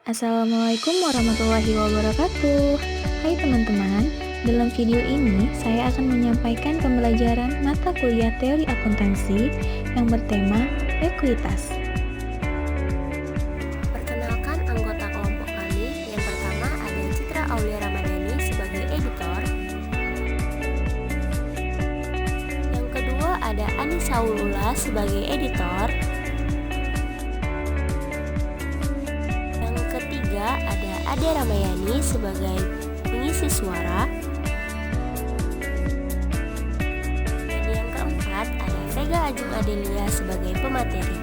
Assalamualaikum warahmatullahi wabarakatuh. Hai teman-teman, dalam video ini saya akan menyampaikan pembelajaran mata kuliah teori akuntansi yang bertema ekuitas. Perkenalkan anggota kelompok kami. Yang pertama ada Citra Aulia Ramadhani sebagai editor. Yang kedua ada Anissa Ulula sebagai editor. Yang ketiga ada Ade Ramayani sebagai pengisi suara. Dan yang keempat ada Vega Ajeng Adelia sebagai pemateri.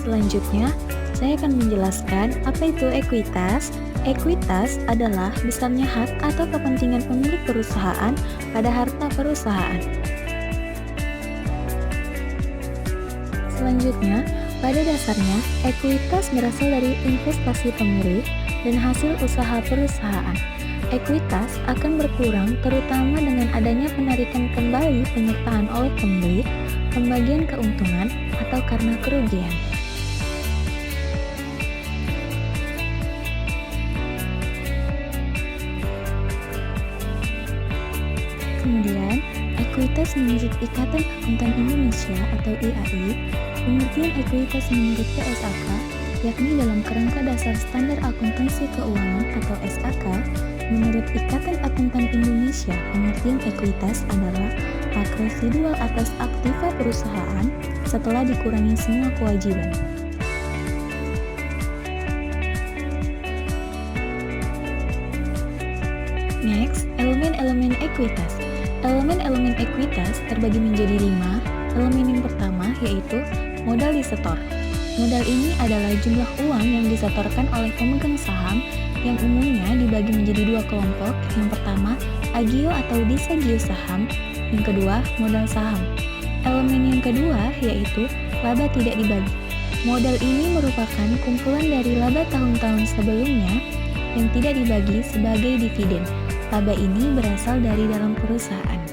Selanjutnya, saya akan menjelaskan apa itu ekuitas. Ekuitas adalah besarnya hak atau kepentingan pemilik perusahaan pada harta perusahaan. Selanjutnya, pada dasarnya, ekuitas berasal dari investasi pemilik dan hasil usaha perusahaan. Ekuitas akan berkurang terutama dengan adanya penarikan kembali penyertaan oleh pemilik, pembagian keuntungan, atau karena kerugian. Kemudian, ekuitas menurut Ikatan Akuntan Indonesia atau IAI, pengertian ekuitas menurut PSAK, yakni dalam kerangka dasar standar akuntansi keuangan atau SAK, menurut Ikatan Akuntan Indonesia, pengertian ekuitas adalah hak residual atas aktiva perusahaan setelah dikurangi semua kewajiban. Next, elemen-elemen ekuitas. Elemen-elemen ekuitas terbagi menjadi 5. Elemen yang pertama yaitu modal disetor. Modal ini adalah jumlah uang yang disetorkan oleh pemegang saham yang umumnya dibagi menjadi 2 kelompok. Yang pertama, agio atau disagio saham. Yang kedua, modal saham. Elemen yang kedua yaitu laba tidak dibagi. Modal ini merupakan kumpulan dari laba tahun-tahun sebelumnya yang tidak dibagi sebagai dividen. Laba ini berasal dari dalam perusahaan.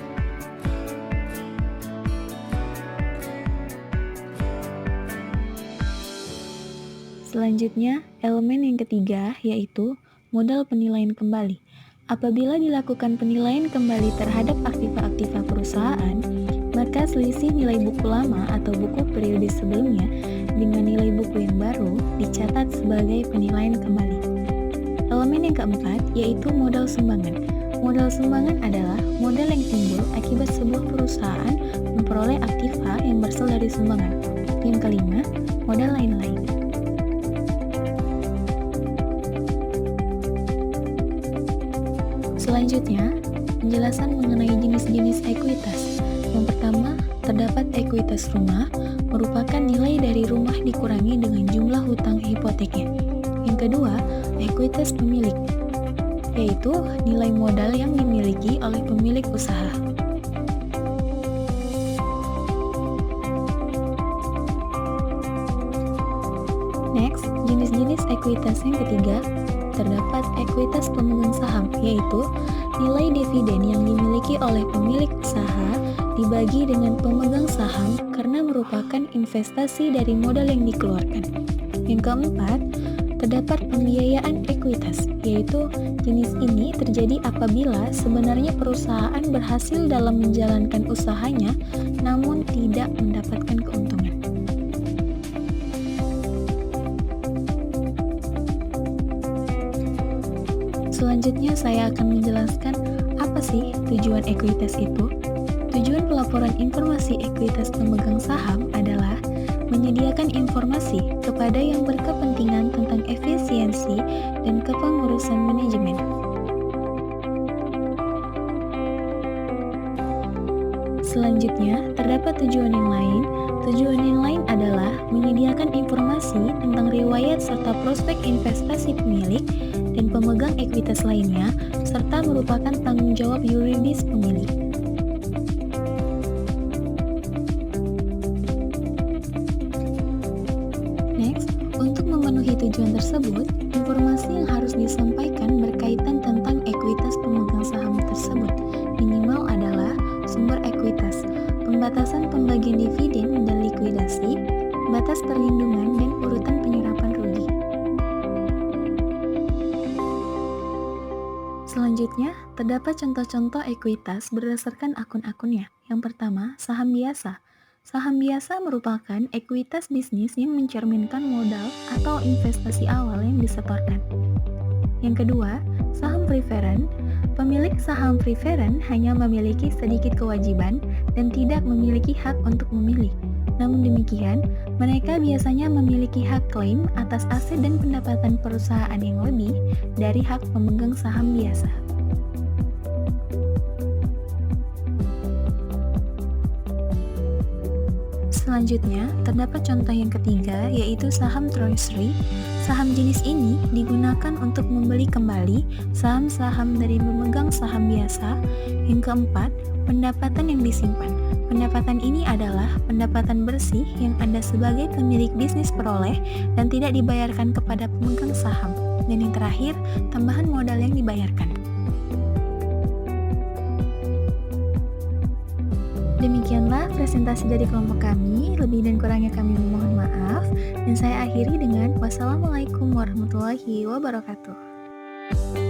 Selanjutnya, elemen yang ketiga yaitu modal penilaian kembali. Apabila dilakukan penilaian kembali terhadap aktiva-aktiva perusahaan, maka selisih nilai buku lama atau buku periode sebelumnya dengan nilai buku yang baru dicatat sebagai penilaian kembali. Elemen yang keempat yaitu modal sumbangan. Modal sumbangan adalah modal yang timbul akibat sebuah perusahaan memperoleh aktiva yang berasal dari sumbangan. Yang kelima, modal lain-lain. Selanjutnya, penjelasan mengenai jenis-jenis ekuitas. Yang pertama, terdapat ekuitas rumah, merupakan nilai dari rumah dikurangi dengan jumlah hutang hipoteknya. Yang kedua, ekuitas pemilik, yaitu nilai modal yang dimiliki oleh pemilik usaha. Next, jenis-jenis ekuitas yang ketiga, terdapat ekuitas pemegang saham, yaitu nilai dividen yang dimiliki oleh pemilik usaha dibagi dengan pemegang saham karena merupakan investasi dari modal yang dikeluarkan. Yang keempat, terdapat pembiayaan ekuitas, yaitu jenis ini terjadi apabila sebenarnya perusahaan berhasil dalam menjalankan usahanya namun tidak mendapatkan keuntungan. Selanjutnya saya akan menjelaskan apa sih tujuan ekuitas itu. Tujuan pelaporan informasi ekuitas pemegang saham adalah menyediakan informasi kepada yang berkepentingan tentang efisiensi dan kepengurusan manajemen. Selanjutnya, terdapat tujuan yang lain. Tujuan yang lain adalah menyediakan informasi tentang riwayat serta prospek investasi pemilik dan pemegang ekuitas lainnya, serta merupakan tanggung jawab yuridis pemilik. Next, untuk memenuhi tujuan tersebut, informasi yang harus disampaikan berkaitan tentang ekuitas pemegang saham tersebut. Minimal adalah sumber ekuitas, pembatasan pembagian dividen dan likuidasi, batas perlindungan, dan urutan penyerapan rugi. Selanjutnya, terdapat contoh-contoh ekuitas berdasarkan akun-akunnya. Yang pertama, saham biasa. Saham biasa merupakan ekuitas bisnis yang mencerminkan modal atau investasi awal yang disetorkan. Yang kedua, saham preferen. Pemilik saham preferen hanya memiliki sedikit kewajiban dan tidak memiliki hak untuk memilih. Namun demikian, mereka biasanya memiliki hak klaim atas aset dan pendapatan perusahaan yang lebih dari hak pemegang saham biasa. Selanjutnya, terdapat contoh yang ketiga, yaitu saham treasury. Saham jenis ini digunakan untuk membeli kembali saham-saham dari pemegang saham biasa. Yang keempat, pendapatan yang disimpan. Pendapatan ini adalah pendapatan bersih yang Anda sebagai pemilik bisnis peroleh dan tidak dibayarkan kepada pemegang saham. Dan yang terakhir, tambahan modal yang dibayarkan. Demikianlah presentasi dari kelompok kami, lebih dan kurangnya kami memohon maaf, dan saya akhiri dengan wassalamualaikum warahmatullahi wabarakatuh.